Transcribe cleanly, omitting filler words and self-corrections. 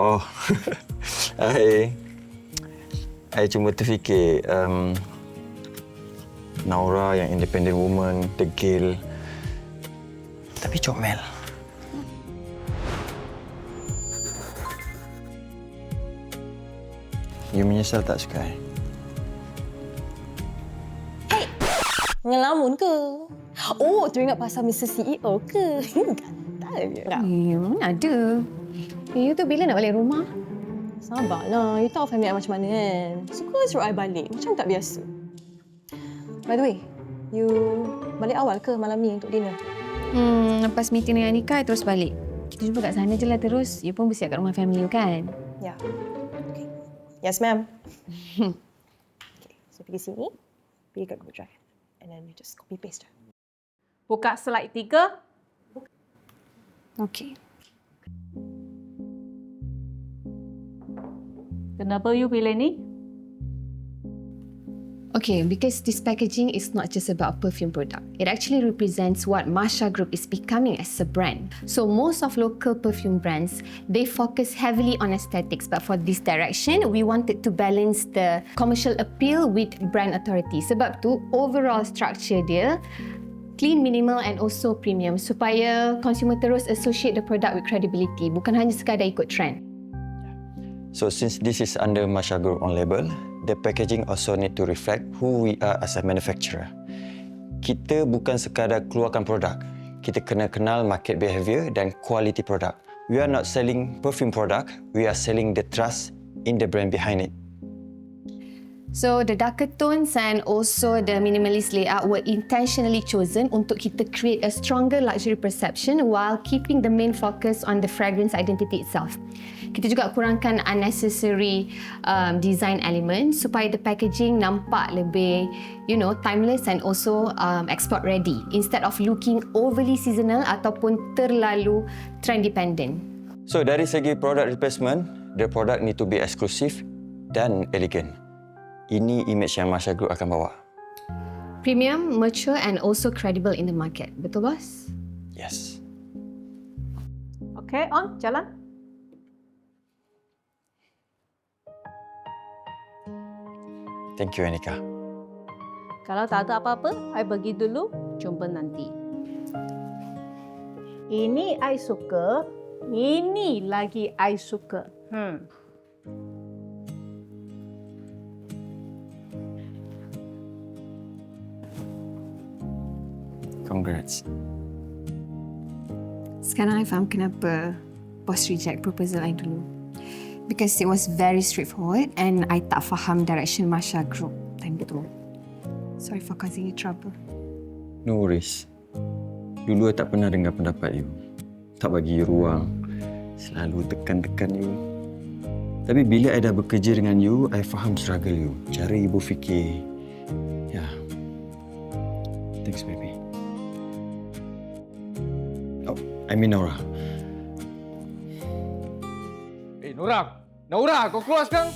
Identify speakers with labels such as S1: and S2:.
S1: Oh, I cuma terfikir Naura yang independent woman, degil, tapi comel. You menyesal tak, Sky?
S2: Ngelamun ke? Oh, teringat pasal Mr. CEO ke? Gantal je.
S3: Mana ada. You tu bila nak balik rumah?
S2: Sabarlah, you tahu family I macam mana kan? Suka suruh I balik, macam tak biasa. By the way, you balik awal ke malam ni untuk dinner?
S3: Lepas meeting dengan Anika, I terus balik. Kita jumpa kat sana je lah terus. You pun bersiap kat rumah family you kan?
S2: Ya. Okay. Yes, ma'am. Okay, so pergi sini, pergi kat Google Drive. And then you just copy paste.
S4: Buka slide 3.
S3: Okay.
S4: Kenapa you pilih ni?
S3: Okay, because this packaging is not just about perfume product. It actually represents what Masha Group is becoming as a brand. So most of local perfume brands, they focus heavily on aesthetics. But for this direction, we wanted to balance the commercial appeal with brand authority. Sebab tu, overall structure dia clean, minimal and also premium supaya consumer terus associate the product with credibility. Bukan hanya sekadar ikut trend.
S1: So since this is under Masha Group on label, the packaging also need to reflect who we are as a manufacturer. Kita bukan sekadar keluarkan produk. Kita kena kenal market behavior dan quality product. We are not selling perfume product, we are selling the trust in the brand behind it.
S3: So the darker tones and also the minimalist layout were intentionally chosen untuk kita create a stronger luxury perception while keeping the main focus on the fragrance identity itself. Kita juga kurangkan unnecessary design elements supaya the packaging nampak lebih, timeless and also export ready instead of looking overly seasonal ataupun terlalu trend dependent.
S1: So dari segi product replacement, the product need to be exclusive dan elegant. Ini image yang Masha Group akan bawa.
S3: Premium, mature and also credible in the market. Betul, bos?
S1: Yes.
S4: Okay, on, jalan.
S1: Thank you, Anika.
S4: Kalau tak ada apa-apa, I pergi dulu. Jumpa nanti. Ini I suka. Ini lagi I suka.
S1: Congrats.
S3: Sekarang I faham kenapa bos reject proposal I dulu. Because it was very straightforward and I tak faham direction Masha Group time tu. Sorry for causing you trouble.
S1: No worries. Dulu I tak pernah dengar pendapat you. Tak bagi you ruang. Selalu tekan-tekan you. Tapi bila I dah bekerja dengan you, I faham struggle you. Cara you berfikir. Ya. Thanks, baby. Oh, I mean Nora.
S5: Nora! Nora, kau keluar sekarang?